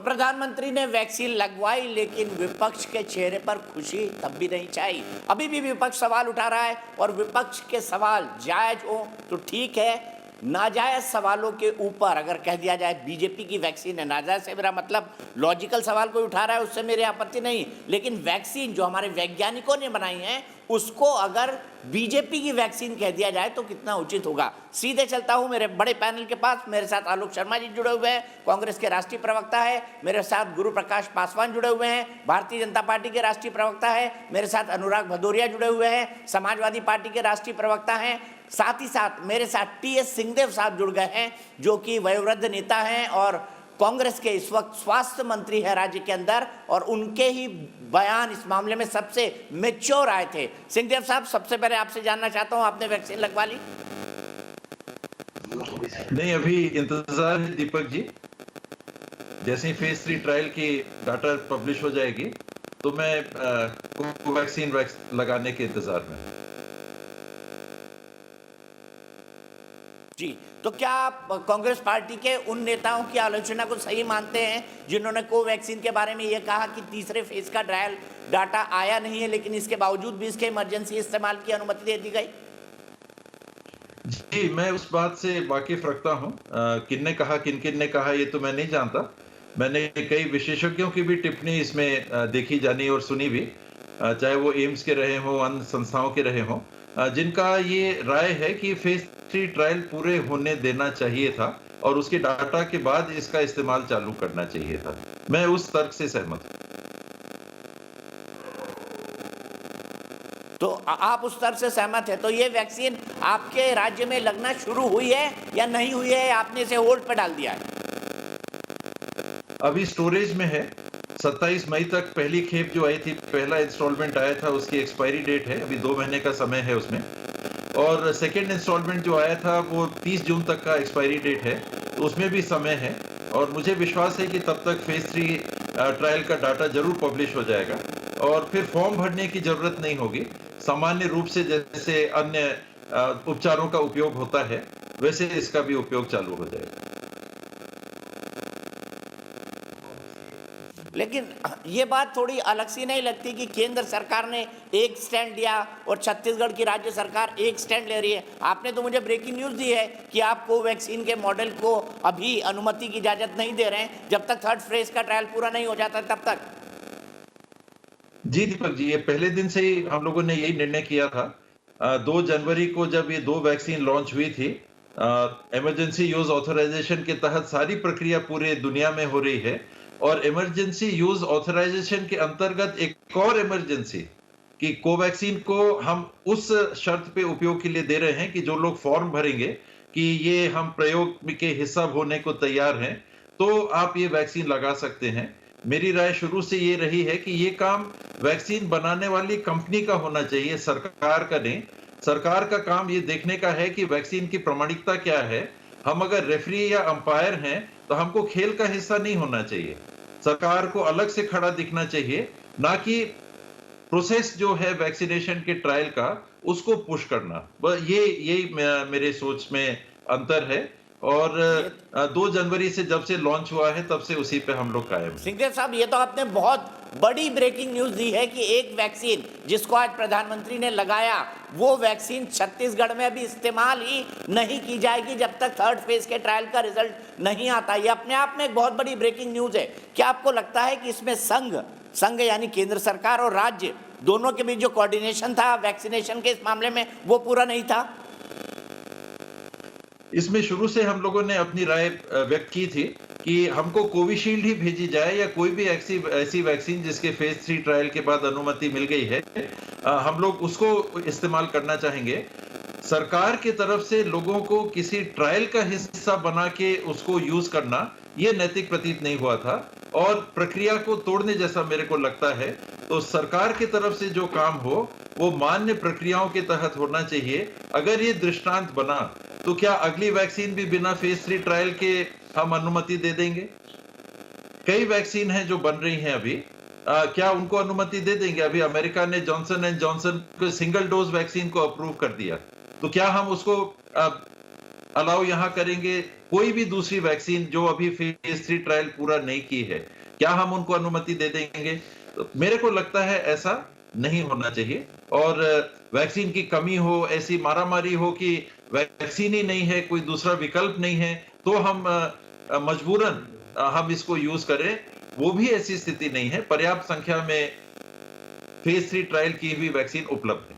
प्रधानमंत्री ने वैक्सीन लगवाई, लेकिन विपक्ष के चेहरे पर खुशी तब भी नहीं छाई। अभी भी विपक्ष सवाल उठा रहा है और विपक्ष के सवाल जायज हो तो ठीक है, नाजायज सवालों के ऊपर अगर कह दिया जाए बीजेपी की वैक्सीन है, नाजायज से मेरा मतलब लॉजिकल सवाल कोई उठा रहा है उससे मेरी आपत्ति नहीं, लेकिन वैक्सीन जो हमारे वैज्ञानिकों ने बनाई है उसको अगर बीजेपी की वैक्सीन कह दिया जाए तो कितना उचित होगा। सीधे चलता हूं मेरे बड़े पैनल के पास। मेरे साथ आलोक शर्मा जी जुड़े हुए हैं, कांग्रेस के राष्ट्रीय प्रवक्ता है। मेरे साथ गुरु प्रकाश पासवान जुड़े हुए हैं, भारतीय जनता पार्टी के राष्ट्रीय प्रवक्ता है। मेरे साथ अनुराग भदौरिया जुड़े हुए हैं, समाजवादी पार्टी के राष्ट्रीय प्रवक्ता हैं। साथ ही साथ मेरे साथ टीएस सिंहदेव साहब जुड़ गए हैं, जो कि वयोवृद्ध नेता हैं और कांग्रेस के इस वक्त स्वास्थ्य मंत्री है राज्य के अंदर, और उनके ही बयान इस मामले में सबसे मैच्योर आए थे। सिंहदेव साहब, सबसे पहले आपसे जानना चाहता हूं, आपने वैक्सीन लगवा ली? नहीं, अभी इंतजार है दीपक जी। जैसे ही फेज 3 ट्रायल की डाटा पब्लिश हो जाएगी तो मैं कोवैक्सीन लगाने के इंतजार में। जी, तो क्या आप कांग्रेस पार्टी के उन नेताओं की आलोचना को सही मानते हैं जिन्होंने कोवैक्सीन के बारे में यह कहा कि तीसरे फेज का ट्रायल डाटा आया नहीं है, लेकिन इसके बावजूद भी इसके इमरजेंसी इस्तेमाल की अनुमति दे दी गई? जी, मैं उस बात से वाकिफ रखता हूं। किन ने कहा ये तो मैं नहीं जानता। मैंने कई विशेषज्ञों की भी टिप्पणी इसमें देखी जानी और सुनी भी, चाहे वो एम्स के रहे हों, अन्य संस्थाओं के रहे हों, जिनका ये राय है कि फेज 3 ट्रायल पूरे होने देना चाहिए था और उसके डाटा के बाद इसका इस्तेमाल चालू करना चाहिए था। मैं उस तर्क से सहमत हूं। तो आप उस तरह से सहमत है, तो ये वैक्सीन आपके राज्य में लगना शुरू हुई है या नहीं हुई है, आपने इसे होल्ड पर डाल दिया है? अभी स्टोरेज में है। 27 मई तक पहली खेप जो आई थी, पहला इंस्टॉलमेंट आया था, उसकी एक्सपायरी डेट है, अभी 2 महीने का समय है उसमें। और सेकेंड इंस्टॉलमेंट जो आया था वो 30 जून तक का एक्सपायरी डेट है, तो उसमें भी समय है। और मुझे विश्वास है कि तब तक फेज 3 ट्रायल का डाटा जरूर पब्लिश हो जाएगा और फिर फॉर्म भरने की जरूरत नहीं होगी। सामान्य रूप से जैसे अन्य उपचारों का उपयोग होता है वैसे इसका भी उपयोग चालू हो जाएगा। लेकिन ये बात थोड़ी अलग सी नहीं लगती कि केंद्र सरकार ने एक स्टैंड लिया और छत्तीसगढ़ की राज्य सरकार एक स्टैंड ले रही है? आपने तो मुझे ब्रेकिंग न्यूज़ दी है कि आप कोवैक्सीन के मॉडल को अभी अनुमति की इजाजत नहीं दे रहे हैं, जब तक थर्ड फेज का ट्रायल पूरा नहीं हो जाता तब तक। जी दीपक जी, ये पहले दिन से ही हम लोगों ने यही निर्णय किया था। 2 जनवरी को जब ये 2 वैक्सीन लॉन्च हुई थी, इमरजेंसी यूज ऑथराइजेशन के तहत सारी प्रक्रिया पूरे दुनिया में हो रही है और इमरजेंसी यूज ऑथराइजेशन के अंतर्गत एक और इमरजेंसी कि कोवैक्सीन को हम उस शर्त पे उपयोग के लिए दे रहे हैं कि जो लोग फॉर्म भरेंगे कि ये हम प्रयोग के हिस्सा होने को तैयार हैं, तो आप ये वैक्सीन लगा सकते हैं। मेरी राय शुरू से ये रही है कि ये काम वैक्सीन बनाने वाली कंपनी का होना चाहिए, सरकार का नहीं। सरकार का काम ये देखने का है कि वैक्सीन की प्रामाणिकता क्या है। हम अगर रेफरी या अंपायर हैं तो हमको खेल का हिस्सा नहीं होना चाहिए। सरकार को अलग से खड़ा दिखना चाहिए, ना कि प्रोसेस जो है वैक्सीनेशन के ट्रायल का उसको पुश करना। यही मेरे सोच में अंतर है और 2 जनवरी से जब से लॉन्च हुआ है तब से उसी पे हम लोग कायम हैं। सिंहदेव साहब, ये तो आपने बहुत बड़ी ब्रेकिंग न्यूज दी है कि एक वैक्सीन जिसको आज प्रधानमंत्री ने लगाया, वो वैक्सीन छत्तीसगढ़ में अभी इस्तेमाल ही नहीं की जाएगी जब तक थर्ड फेज के ट्रायल का रिजल्ट नहीं आता। ये अपने आप में एक बहुत बड़ी ब्रेकिंग न्यूज है। क्या आपको लगता है कि इसमें संघ यानी केंद्र सरकार और राज्य दोनों के बीच जो कोऑर्डिनेशन था वैक्सीनेशन के इस मामले में वो पूरा नहीं था? इसमें शुरू से हम लोगों ने अपनी राय व्यक्त की थी कि हमको कोविशील्ड ही भेजी जाए या कोई भी ऐसी वैक्सीन जिसके फेज 3 ट्रायल के बाद अनुमति मिल गई है, हम लोग उसको इस्तेमाल करना चाहेंगे। सरकार की तरफ से लोगों को किसी ट्रायल का हिस्सा बना के उसको यूज करना ये नैतिक प्रतीत नहीं हुआ था और प्रक्रिया को तोड़ने जैसा मेरे को लगता है। तो सरकार की तरफ से जो काम हो वो मान्य प्रक्रियाओं के तहत होना चाहिए। अगर ये दृष्टांत बना तो क्या अगली वैक्सीन भी बिना फेज 3 ट्रायल के हम अनुमति दे देंगे? कई वैक्सीन हैं जो बन रही हैं अभी, क्या उनको अनुमति दे देंगे? अभी अमेरिका ने जॉनसन एंड जॉनसन को सिंगल डोज वैक्सीन को अप्रूव कर दिया, तो क्या हम उसको अलाउ यहाँ करेंगे कोई भी दूसरी वैक्सीन जो अभी फेज 3 ट्रायल पूरा नहीं की है, क्या हम उनको अनुमति दे देंगे? तो मेरे को लगता है ऐसा नहीं होना चाहिए। और वैक्सीन की कमी हो, ऐसी मारामारी हो कि वैक्सीन ही नहीं है, कोई दूसरा विकल्प नहीं है, तो हम मजबूरन हम इसको यूज करें, वो भी ऐसी स्थिति नहीं है। पर्याप्त संख्या में फेज 3 ट्रायल की हुई वैक्सीन उपलब्ध है।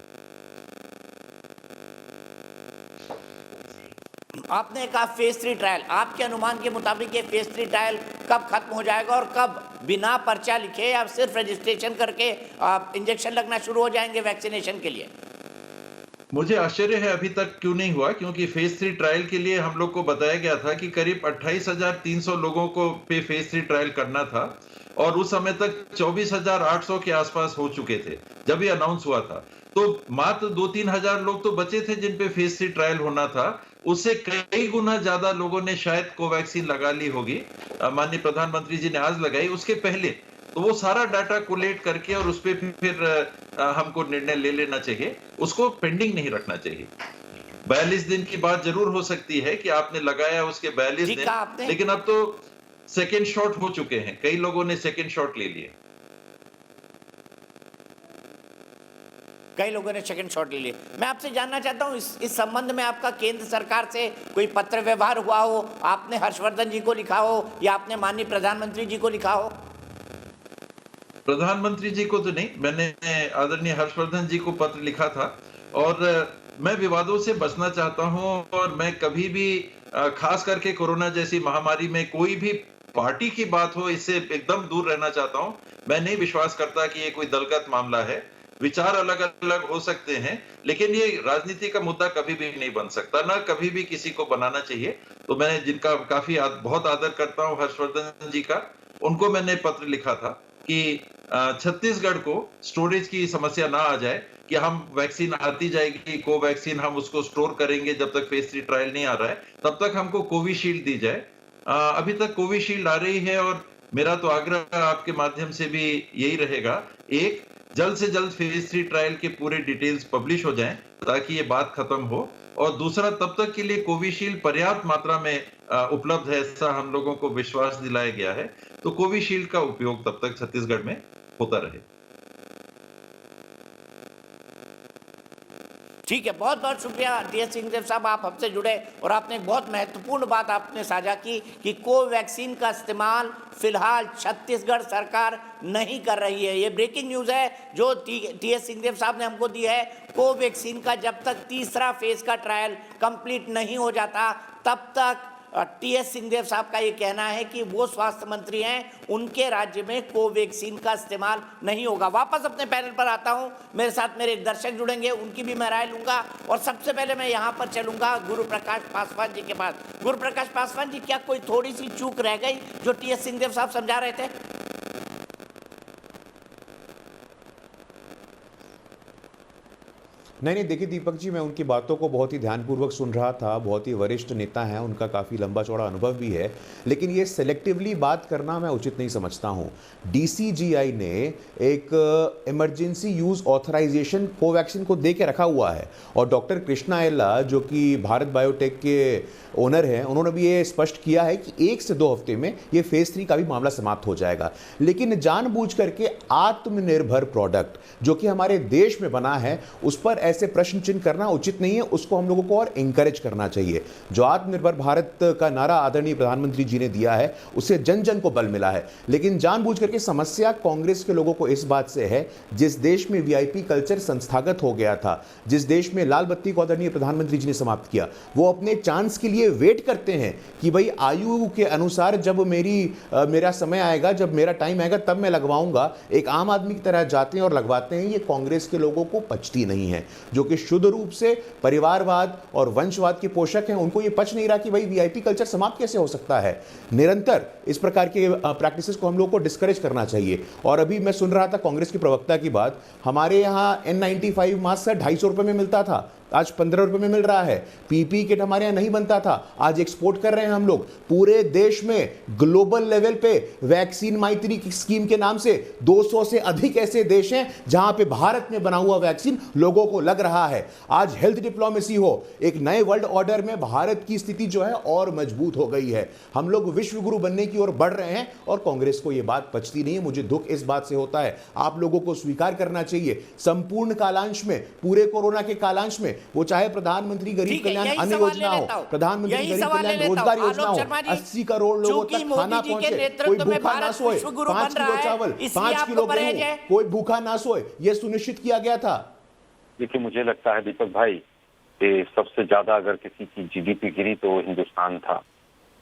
आपने कहा फेज 3 ट्रायल, आपके अनुमान के मुताबिक ये फेज 3 ट्रायल कब खत्म हो जाएगा और कब बिना पर्चा लिखे या सिर्फ रजिस्ट्रेशन करके इंजेक्शन लगना शुरू हो जाएंगे वैक्सीनेशन के लिए? मुझे आश्चर्य है अभी तक क्यों नहीं हुआ, क्योंकि फेज 3 ट्रायल के लिए हम लोग को बताया गया था कि करीब 28,300 लोगों को पे फेज 3 ट्रायल करना था और उस समय तक 24,800 के आसपास हो चुके थे जब ये अनाउंस हुआ था। तो मात्र 2-3 हजार लोग तो बचे थे जिन पे फेज 3 ट्रायल होना था। उससे कई गुना ज्यादा लोगों ने शायद कोवैक्सीन लगा ली होगी। माननीय प्रधानमंत्री जी ने आज लगाई, उसके पहले तो वो सारा डाटा कोलेक्ट करके और उस पर फिर हमको निर्णय ले लेना चाहिए, उसको पेंडिंग नहीं रखना चाहिए। 42 दिन की बात जरूर हो सकती है कि आपने लगाया उसके 42 दिन, लेकिन अब तो सेकेंड शॉट हो चुके हैं, कई लोगों ने सेकेंड शॉट ले लिए। कई लोगों ने सेकंड शॉट ले लिए। मैं आपसे जानना चाहता हूं इस संबंध में आपका केंद्र सरकार से कोई पत्र व्यवहार हुआ हो, आपने हर्षवर्धन जी को लिखा हो या आपने माननीय प्रधानमंत्री जी को लिखा हो? प्रधानमंत्री जी को तो नहीं, मैंने आदरणीय हर्षवर्धन जी को पत्र लिखा था और मैं विवादों से बचना चाहता हूं और मैं कभी भी खास करके कोरोना जैसी महामारी में कोई भी पार्टी की बात हो, इससे एकदम दूर रहना चाहता हूं। मैं नहीं विश्वास करता कि ये कोई दलगत मामला है। विचार अलग अलग हो सकते हैं, लेकिन ये राजनीति का मुद्दा कभी भी नहीं बन सकता, ना कभी भी किसी को बनाना चाहिए। तो मैंने जिनका बहुत आदर करता हूं, हर्षवर्धन जी का, उनको मैंने पत्र लिखा था कि छत्तीसगढ़ को स्टोरेज की समस्या ना आ जाए, कि हम वैक्सीन आती जाएगी, कोवैक्सीन हम उसको स्टोर करेंगे जब तक फेज 3 ट्रायल नहीं आ रहा है, तब तक हमको कोविशील्ड दी जाए। अभी तक कोविशील्ड आ रही है और मेरा तो आग्रह आपके माध्यम से भी यही रहेगा, एक जल्द से जल्द फेज 3 ट्रायल के पूरे डिटेल्स पब्लिश हो जाएं ताकि ये बात खत्म हो, और दूसरा तब तक के लिए कोविशील्ड पर्याप्त मात्रा में उपलब्ध है, ऐसा हम लोगों को विश्वास दिलाया गया है। तो कोविशील्ड का उपयोग तब तक छत्तीसगढ़ में होता रहे। ठीक है, बहुत बहुत शुक्रिया टीएस सिंहदेव साहब, आप हमसे जुड़े और आपने एक बहुत महत्वपूर्ण बात आपने साझा की कि कोवैक्सीन का इस्तेमाल फिलहाल छत्तीसगढ़ सरकार नहीं कर रही है। ये ब्रेकिंग न्यूज़ है जो टीएस सिंहदेव साहब ने हमको दी है। कोवैक्सीन का जब तक तीसरा फेज का ट्रायल कंप्लीट नहीं हो जाता तब तक टीएस सिंहदेव साहब का ये कहना है कि वो स्वास्थ्य मंत्री हैं, उनके राज्य में कोवैक्सीन का इस्तेमाल नहीं होगा। वापस अपने पैनल पर आता हूं, मेरे साथ मेरे दर्शक जुड़ेंगे, उनकी भी मैं राय लूंगा। और सबसे पहले मैं यहां पर चलूंगा गुरु प्रकाश पासवान जी के पास। गुरु प्रकाश पासवान जी, क्या कोई थोड़ी सी चूक रह गई जो टीएस सिंहदेव साहब समझा रहे थे? नहीं, देखिए दीपक जी, मैं उनकी बातों को बहुत ही ध्यानपूर्वक सुन रहा था। बहुत ही वरिष्ठ नेता हैं, उनका काफ़ी लंबा चौड़ा अनुभव भी है, लेकिन ये सेलेक्टिवली बात करना मैं उचित नहीं समझता हूँ। डीसीजीआई ने एक इमरजेंसी यूज़ ऑथराइजेशन कोवैक्सीन को दे के रखा हुआ है और डॉक्टर कृष्णा एल्ला, जो कि भारत बायोटेक के ओनर हैं, उन्होंने भी ये स्पष्ट किया है कि 1 से 2 हफ्ते में ये फेज 3 का भी मामला समाप्त हो जाएगा। लेकिन जानबूझ करके आत्मनिर्भर प्रोडक्ट जो कि हमारे देश में बना है, उस पर ऐसे प्रश्न चिन्ह करना उचित नहीं है। उसको हम लोगों को और इंकरेज करना चाहिए। जो आत्मनिर्भर भारत का नारा आदरणीय प्रधानमंत्री जी ने दिया है, उससे जन जन को बल मिला है। लेकिन जानबूझ करके समस्या कांग्रेस के लोगों को इस बात से है, जिस देश में वीआईपी कल्चर संस्थागत हो गया था, जिस देश में लाल बत्ती को आदरणीय प्रधानमंत्री जी ने समाप्त किया, वो अपने चांस के लिए वेट करते हैं कि भाई आयु के अनुसार जब मेरा समय आएगा, जब मेरा टाइम आएगा, तब मैं लगवाऊंगा। एक आम आदमी की तरह जाते हैं और लगवाते हैं। ये कांग्रेस के लोगों को पचती नहीं है, जो कि शुद्ध रूप से परिवारवाद और वंशवाद के पोषक हैं। उनको ये पच नहीं रहा कि भाई वीआईपी कल्चर समाप्त कैसे हो सकता है। निरंतर इस प्रकार के प्रैक्टिसेस को हम लोग को डिस्करेज करना चाहिए। और अभी मैं सुन रहा था कांग्रेस के प्रवक्ता की बात, हमारे यहाँ N95 मास्क 250 रुपये में मिलता था, आज 15 रुपए में मिल रहा है। पीपी किट हमारे यहाँ नहीं बनता था, आज एक्सपोर्ट कर रहे हैं हम लोग। पूरे देश में ग्लोबल लेवल पे वैक्सीन मैत्री स्कीम के नाम से 200 से अधिक ऐसे देश हैं जहां पे भारत में बना हुआ वैक्सीन लोगों को लग रहा है। आज हेल्थ डिप्लोमेसी हो, एक नए वर्ल्ड ऑर्डर में भारत की स्थिति जो है और मजबूत हो गई है। हम लोग विश्व गुरु बनने की ओर बढ़ रहे हैं और कांग्रेस को यह बात पचती नहीं है। मुझे दुख इस बात से होता है। आप लोगों को स्वीकार करना चाहिए, संपूर्ण कालांश में, पूरे कोरोना के कालांश में, वो चाहे प्रधानमंत्री गरीब कल्याण अन्न योजना हो, प्रधानमंत्री गरीब कल्याण रोजगार योजना हो, 80 करोड़ लोगों तक खाना पहुंचे, कोई भूखा ना सोए, 5 किलो चावल, 5 किलो गेहूं, कोई भूखा ना सोए, यह सुनिश्चित किया गया था। देखिए, मुझे लगता है दीपक भाई कि सबसे ज्यादा अगर किसी की जीडीपी गिरी तो हिंदुस्तान था।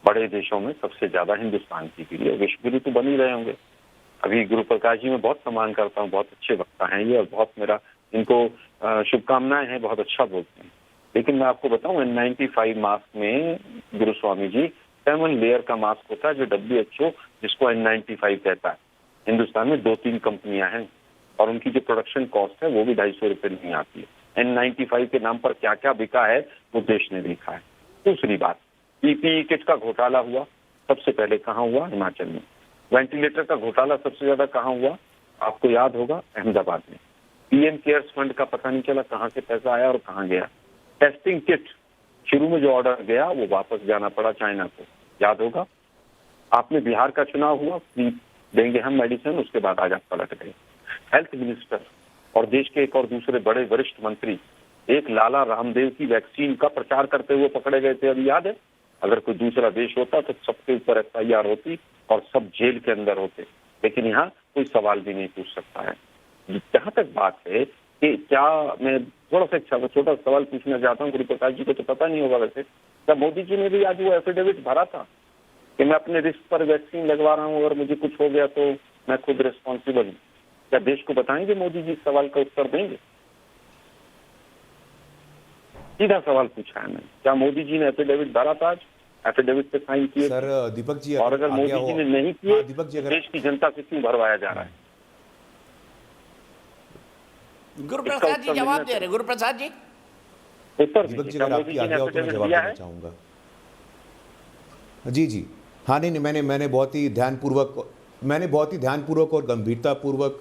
बड़े देशों में सबसे ज्यादा हिंदुस्तान की गिरी है। विश्व गुरु तो बन ही रहे होंगे। अभी गुरु प्रकाश जी मैं बहुत सम्मान करता हूँ, बहुत अच्छे वक्ता हैं ये, और बहुत मेरा इनको शुभकामनाएं हैं, बहुत अच्छा बोलते हैं। लेकिन मैं आपको बताऊं, N95 मास्क में गुरु स्वामी जी 7 लेयर का मास्क होता है, जो WHO जिसको N95 कहता है। हिंदुस्तान में 2-3 कंपनियां हैं और उनकी जो प्रोडक्शन कॉस्ट है वो भी 250 रुपए नहीं आती है। N95 के नाम पर क्या क्या बिका है वो देश ने देखा है। दूसरी बात, पीपीई किट का घोटाला हुआ, सबसे पहले कहाँ हुआ? हिमाचल में। वेंटिलेटर का घोटाला सबसे ज्यादा कहाँ हुआ? आपको याद होगा, अहमदाबाद में। पीएम केयर्स फंड का पता नहीं चला कहाँ से पैसा आया और कहाँ गया। टेस्टिंग किट शुरू में जो ऑर्डर गया वो वापस जाना पड़ा चाइना को, याद होगा। आपने बिहार का चुनाव हुआ, फ्री देंगे हम मेडिसिन, उसके बाद आज आप पलट गए। हेल्थ मिनिस्टर और देश के एक और दूसरे बड़े वरिष्ठ मंत्री एक लाला रामदेव की वैक्सीन का प्रचार करते हुए पकड़े गए थे, अभी याद है। अगर कोई दूसरा देश होता तो सबके ऊपर FIR होती और सब जेल के अंदर होते, लेकिन यहाँ कोई सवाल भी नहीं पूछ सकता है। जहां तक बात है कि क्या, मैं थोड़ा सा छोटा सवाल पूछना चाहता हूँ, गुरु प्रकाश जी को तो पता नहीं होगा वैसे, क्या मोदी जी ने भी आज वो एफिडेविट भरा था कि मैं अपने रिस्क पर वैक्सीन लगवा रहा हूँ, अगर मुझे कुछ हो गया तो मैं खुद रिस्पॉन्सिबल हूँ? क्या देश को बताएंगे मोदी जी? इस सवाल का उत्तर देंगे? सीधा सवाल पूछा है मैंने, क्या मोदी जी ने एफिडेविट भरा था आज? एफिडेविट पे साइन किए सर दीपक जी, और अगर मोदी जी ने नहीं किए, दीपक जी, देश की जनता से क्यों भरवाया जा रहा है? गुरु प्रसाद जी जवाब दे रहे। गुरु प्रसाद जी, उत्तर दीपक जी, दीजिए, अगर आपकी आज्ञा हो तो मैं जवाब देना चाहूंगा। जी जी, हाँ, नहीं, मैंने बहुत ही ध्यानपूर्वक और गंभीरतापूर्वक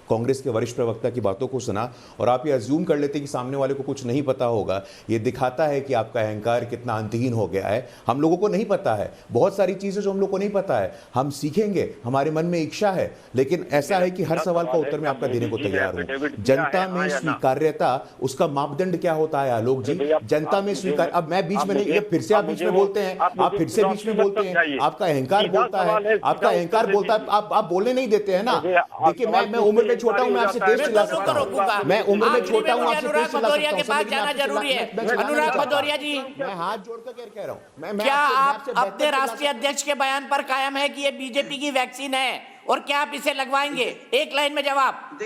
कांग्रेस के वरिष्ठ प्रवक्ता की बातों को सुना, और आप ये अज्यूम कर लेते कि सामने वाले को कुछ नहीं पता होगा। ये दिखाता है कि आपका अहंकार कितना अंतहीन हो गया है। हम लोगों को नहीं पता है, बहुत सारी चीज़ें जो हम लोग को नहीं पता है, हम सीखेंगे, हमारे मन में इच्छा है, लेकिन ऐसा है कि हर सवाल का उत्तर मैं आपका देने को तैयार हूँ। जनता में स्वीकार्यता, उसका मापदंड क्या होता है आलोक जी? जनता में स्वीकार, अब मैं बीच में नहीं, ये फिर से आप बीच में बोलते हैं, आप फिर से बीच में बोलते हैं, आपका अहंकार बोलता है, आपका अहंकार बोलता है, आप बोलने नहीं देते हैं ना। देखिए, मैं उम्र में छोटा हूं, मैं आपसे तेज चिल्ला सकता हूं, मैं उम्र में छोटा हूं, आपसे तेज चिल्ला सकता हूं। के पास जाना जरूरी है। अनुराग भदौरिया जी, मैं हाथ जोड़कर कह रहा हूं, क्या आप अपने राष्ट्रीय अध्यक्ष के बयान पर कायम है कि ये बीजेपी की वैक्सीन है, और क्या आप इसे लगवाएंगे? एक लाइन में जवाब।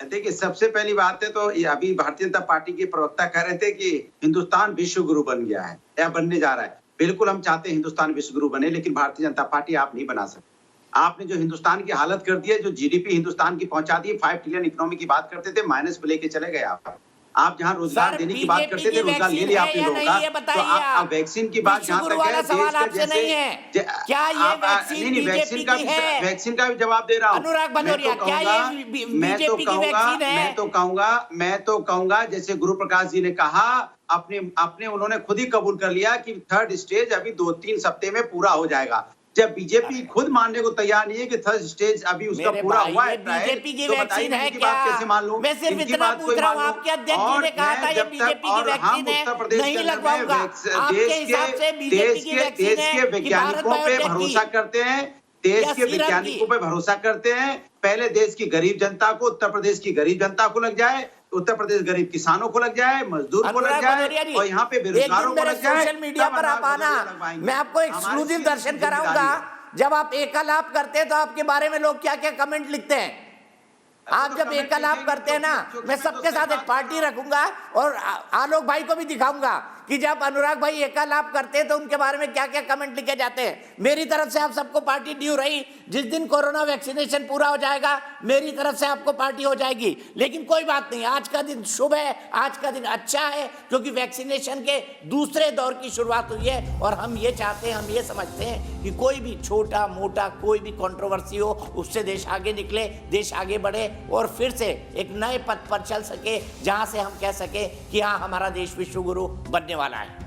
देखिए, सबसे पहली बात है तो ये अभी भारतीय जनता पार्टी के प्रवक्ता कह रहे थे कि हिंदुस्तान विश्व गुरु बन गया है या बनने जा रहा है। बिल्कुल हम चाहते हैं हिंदुस्तान विश्व गुरु बने, लेकिन भारतीय जनता पार्टी आप नहीं बना सकते। आपने जो हिंदुस्तान की हालत कर दी है, जो जीडीपी हिंदुस्तान की पहुंचा दी, 5 ट्रिलियन इकोनॉमी की बात करते थे, माइनस पे लेके चले गए आप जहां रोजगार देने की बात करते थे, रोजगार ले लिया आपने लोगों का। तो आप वैक्सीन की बात जहां तक है, सवाल आपसे नहीं है, क्या ये वैक्सीन वैक्सीन का भी जवाब दे रहा हूँ। अनुराग भदौरिया, क्या ये बीजेपी की वैक्सीन है? मैं तो कहूंगा जैसे गुरु प्रकाश जी ने कहा, अपने उन्होंने खुद ही कबूल कर लिया कि 3rd स्टेज अभी 2-3 सप्ताह में पूरा हो जाएगा। जब बीजेपी खुद मानने को तैयार नहीं है कि 3rd स्टेज अभी उसका पूरा हुआ है, बीजेपी की तो वैक्सीन है क्या? कैसे मान लूं? मैं सिर्फ इतना पूछ रहा हूं, आपके अध्यक्ष जी ने कहा था ये बीजेपी की वैक्सीन है, नहीं लगवाऊंगा। आपके हिसाब से बीजेपी की वैक्सीन है कि वैज्ञानिकों पे भरोसा करते हैं, देश के वैज्ञानिकों पे भरोसा करते हैं। पहले देश की गरीब जनता को, उत्तर प्रदेश की गरीब जनता को लग जाए, उत्तर प्रदेश गरीब किसानों को लग जाए, मजदूर को लग जाए, और यहाँ पे बेरोजगारों को लग जाए। सोशल मीडिया पर आप आना, मैं आपको एक्सक्लूसिव दर्शन कराऊंगा। जब आप एकालाप करते हैं तो आपके बारे में लोग क्या क्या कमेंट लिखते हैं। आप जब एकालाप करते हैं ना, मैं सबके साथ एक पार्टी रखूंगा और आलोक भाई को भी दिखाऊंगा कि जब अनुराग भाई एकालाप करते हैं तो उनके बारे में क्या क्या कमेंट लिखे जाते हैं। मेरी तरफ से आप सबको पार्टी ड्यू रही, जिस दिन कोरोना वैक्सीनेशन पूरा हो जाएगा मेरी तरफ से आपको पार्टी हो जाएगी। लेकिन कोई बात नहीं, आज का दिन शुभ है, आज का दिन अच्छा है, क्योंकि वैक्सीनेशन के दूसरे दौर की शुरुआत हुई है। और हम ये चाहते हैं, हम ये समझते हैं कि कोई भी छोटा मोटा कोई भी कंट्रोवर्सी हो, उससे देश आगे निकले, देश आगे बढ़े और फिर से एक नए पथ पर चल सके, जहां से हम कह सके कि हाँ, हमारा देश विश्व गुरु बनने वाला है।